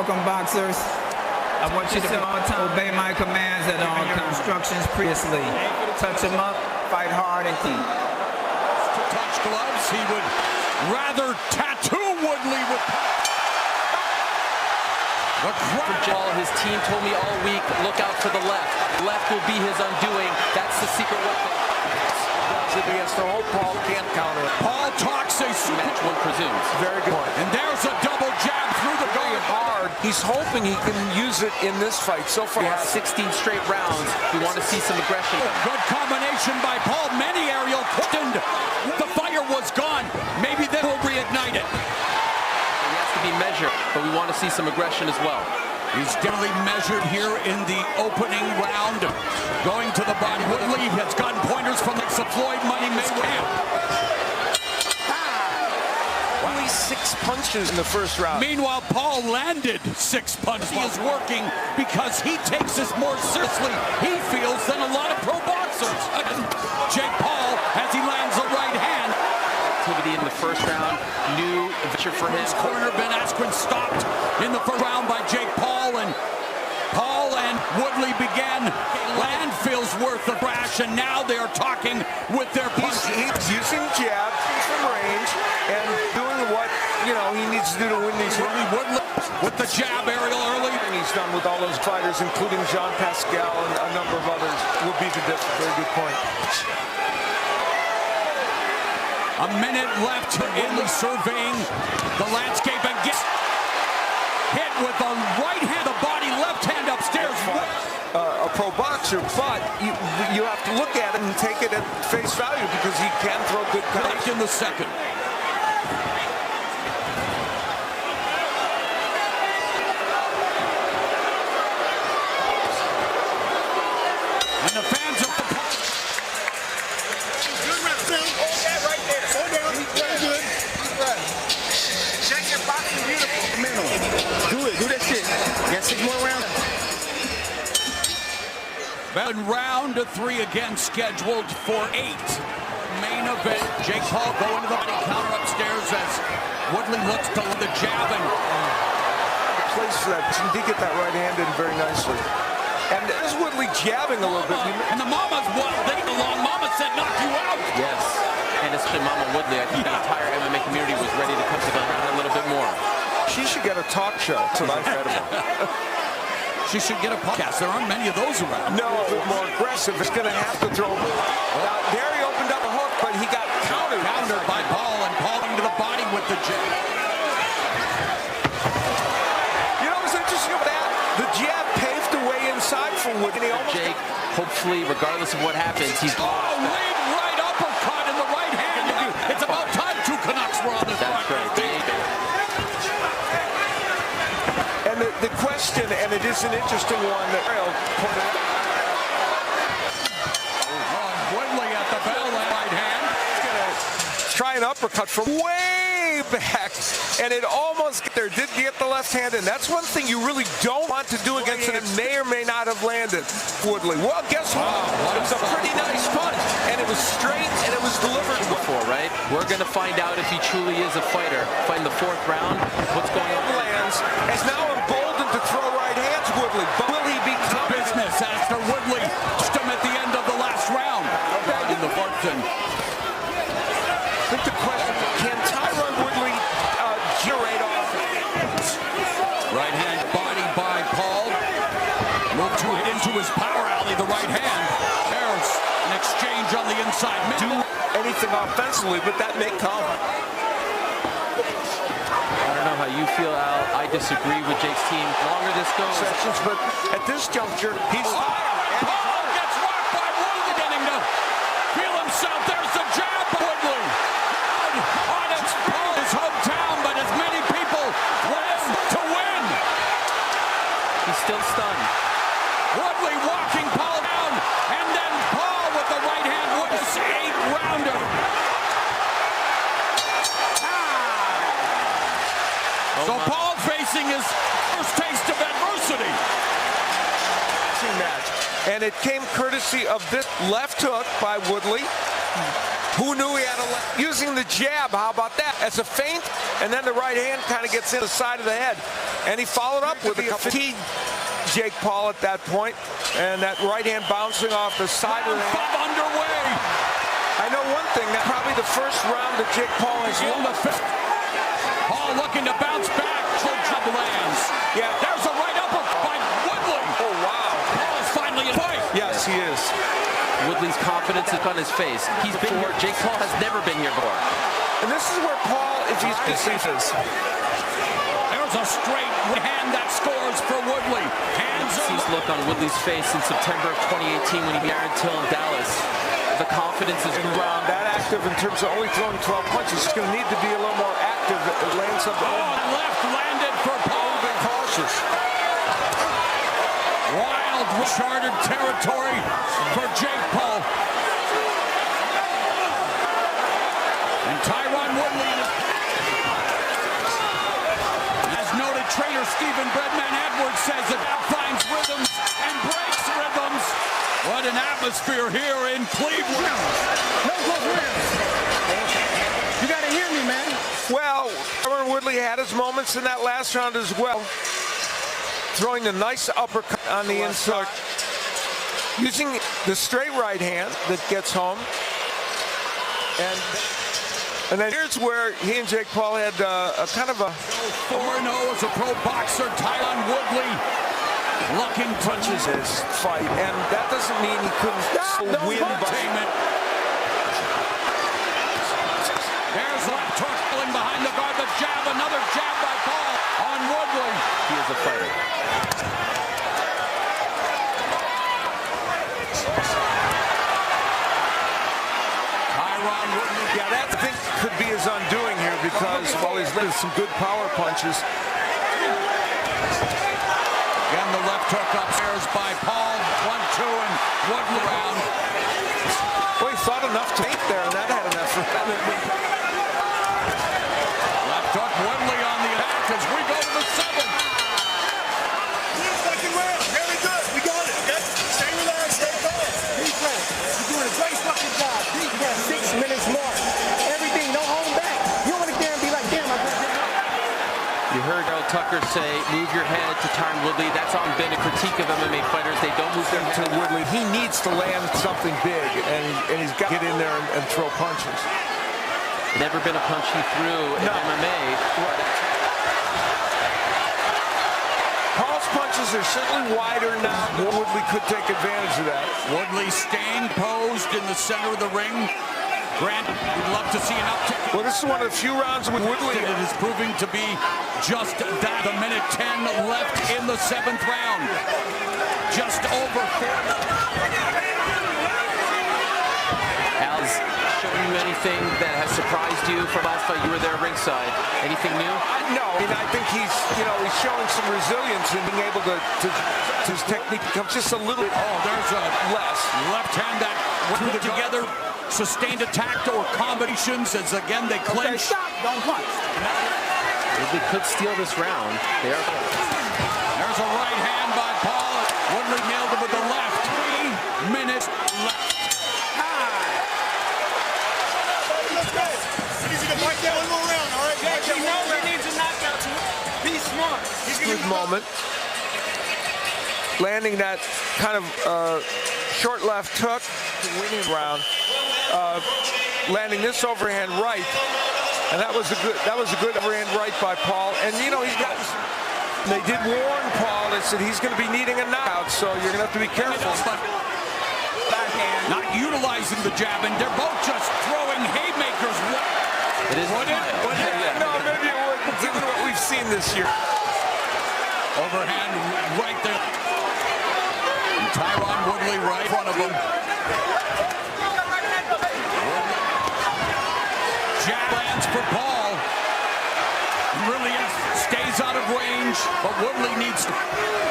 Welcome, boxers. I want you to obey my commands at all times. Instructions previously. Touch him up, fight hard, and keep. To touch gloves, he would rather tattoo Woodley with. The crowd. His team told me all week, look out for the left. Left will be his undoing. That's the secret weapon. Against the whole Paul can't counter it. Paul talks a match, one presumes. Very good. And there's a double jab through the guard. Hard. He's hoping he can use it in this fight. So far, 16 straight rounds. We want to see some aggression. Good combination by Paul. Many aerial questioned. The fire was gone. Maybe they will reignite it. He has to be measured, but we want to see some aggression as well. He's definitely measured here in the opening round. Going to the body. Woodley has gotten pointers from the Floyd Money Mayweather. Only 6 punches in the first round. Meanwhile, Paul landed 6 punches. He is working because he takes this more seriously, he feels, than a lot of pro boxers. Jake Paul, as he lands the right hand. Activity in the first round. New adventure for him. His corner, Ben Askren, stopped in the first round by Jake Paul. And Paul and Woodley began landfills worth of crash, and now they are talking with their punches. He's using jab from range and doing what he needs to do to win these. Woodley with the jab aerial early. And he's done with all those fighters, including Jean Pascal and a number of others, will be the difference. Very good point. A minute left. Woodley surveying the landscape and gets hit with the right hand, the body, left hand upstairs. A pro boxer, but you have to look at it and take it at face value because he can throw good punches. Back in the second. And the fans are Good round. Hold that right there. Hold down. Very good. Right. Check your boxing beautiful. Do it. Do that shit. Got 6 more rounds. And round 3 again scheduled for 8. Main event. Jake Paul going to the body counter upstairs as Woodley looks to the jab and place for that. He did get that right hand in very nicely. And there's Woodley jabbing a little bit. And the mama's the long mama said knock you out. Yes. And especially Mama Woodley, I think the entire MMA community was ready to come to the ground a little bit more. She should get a talk show. That's what I've heard about. She should get a podcast. There aren't many of those around. No, a bit more aggressive. It's going to have to throw. Now, there he opened up a hook, but he got countered. Countered by Paul, and Paul into the body with the jab. You know what's interesting about that? The jab paved the way inside for Woodley. Jake, hopefully, regardless of what happens, he's... Lead right uppercut in the right hand. It's about time 2 Canucks were on this. That's right. And the question, and it is an interesting one that pointed out. Woodley at the bell, right hand. He's try an uppercut from way back, and it almost there. Did get the left hand, and that's one thing you really don't want to do against it. It may or may not have landed. Woodley. Well, guess what? It was a pretty nice punch, and it was straight, and it was delivered before, right? We're going to find out if he truly is a fighter. Find the 4th round. What's going on? Lands is now emboldened to throw right hands, Woodley. But will he be business after Woodley pushed him at the end of the last round? In the Barton. I think the question, can Tyron Woodley generate offense? Right hand body by Paul. Move to hit into his power alley, the right hand. There's an exchange on the inside. Do anything offensively, but that may come. I don't know how you feel, Al. I disagree with Jake's team. The longer this goes... Sessions, but at this juncture, he's... Paul gets rocked by Woodley, getting to feel himself. There's the jab, Woodley. On its Paul, his hometown, but as many people want to win. He's still stunned. Woodley walking Paul down, and then Paul with the right hand with a 8-rounder. So Paul facing his first taste of adversity. Match. And it came courtesy of this left hook by Woodley. Who knew he had using the jab? How about that? As a feint, and then the right hand kind of gets in the side of the head. And he followed up with a fatigued Jake Paul at that point, and that right hand bouncing off the side of the head. Underway. I know one thing, that probably the first round that Jake Paul has won. Paul looking to bounce back. Jab lands. Yeah. There's a right upper by Woodley. Oh, wow. Paul is finally in fight. Yes, he is. Woodley's confidence is on his face. He's been here. Jake Paul has never been here before. And this is where Paul, if he's consistent. There's a straight hand that scores for Woodley. Hands Sees look on Woodley's face in September of 2018 when he beat Aaron Till in Dallas. The confidence is around that active in terms of only throwing 12 punches. He's going to need to be a little more active at land something. Oh, left landed for Paul. Been cautious. Wild, charted territory for Jake Paul. And Tyron Woodley, as noted trainer Stephen Breadman Edwards says, it finds rhythms and breaks rhythms. What an atmosphere here in Cleveland. You gotta hear me, man. Well, Tyron Woodley had his moments in that last round as well. Throwing the nice uppercut on the inside. Using the straight right hand that gets home. And then here's where he and Jake Paul had a kind of a 4-0 as a pro boxer. Tyron Woodley looking punches his fight, and that doesn't mean he couldn't win by. There's left hook pulling behind the guard, the jab, another jab by Paul on Woodley. He is a fighter. Tyron Woodley. Yeah, that I think could be his undoing here because while he's landed some good power punches. Again, the left hook upstairs by Paul. 1-2 and Woodley round. Well, he thought enough to feint there, and that had enough for him. Left hook, Woodley on the attack as we go to the 7th. Second round. Very good. We got it. Okay? Stay relaxed. Stay calm. Defense. You're doing a great fucking job. Defense. 6 minutes more. Everything. No hold back. You don't want to be like, damn, I just did. You heard Earl Tucker say, move your head to Tyron Woodley. That's often been a critique of MMA fighters. They don't move their head. To Woodley, he needs to land something big, and he's got to get in there and throw punches. Never been a punch he threw in MMA. Paul's punches are certainly wider now. Woodley could take advantage of that. Woodley staying posed in the center of the ring. Grant, we'd love to see an uptick. Well, this is one of the few rounds with Woodley. It is proving to be just that. A minute 10 left in the 7th round. Just over 4. Al's shown you anything that has surprised you from last fight? You were there ringside. Anything new? No, I mean, I think he's showing some resilience in being able to his technique becomes just a little There's a less. left hand that threw together. Sustained attack or combinations as again they clinch. Stop. Don't punch. Woodley could steal this round. There's a right hand by Paul. Woodley nailed it with the left. 3 minutes left. Easy to fight that one more round, all right? He knows he needs a knockout. Be smart. Good moment. Landing that kind of short left hook to winning round. Landing this overhand right, and that was a good overhand right by Paul. And he's got. They did warn Paul. They said he's going to be needing a knockout, so you're going to have to be careful. Backhand. Not utilizing the jab, and they're both just throwing haymakers. It is. Would it? No, maybe it would, given what we've seen this year. Overhand right there. And Tyron Woodley right in front of him. Jab lands for Paul. Really stays out of range, but Woodley needs to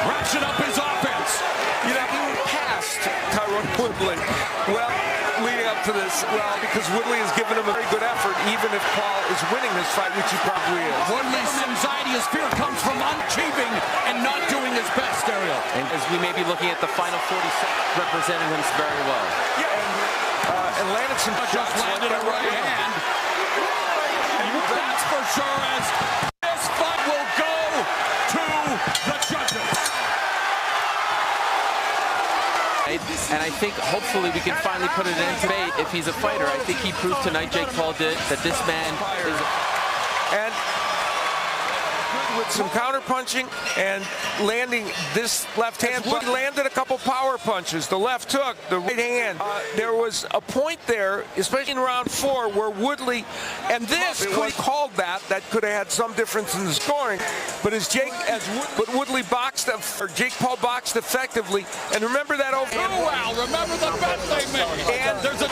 ratchet up his offense. He passed Tyron Woodley. Well, leading up to this, because Woodley has given him a very good effort, even if Paul is winning this fight, which he probably is. Woodley's anxiety, his fear comes from unachieving and not doing his best, Ariel. And as we may be looking at the final 40 seconds, representing him very well. Yeah, and and landed some Just shots. landed a right hand. That's for sure, as this fight will go to the judges. And I think hopefully we can finally put an end to debate if he's a fighter. I think he proved tonight, Jake Paul did, that this man is... And with some counter punching and landing this left hand, but he landed a couple power punches. The left hook, the right hand. There was a point there, especially in round 4, where Woodley, and this could have called that could have had some difference in the scoring. But Woodley boxed, or Jake Paul boxed effectively. And remember that over. Well, remember the bet they made. And There's a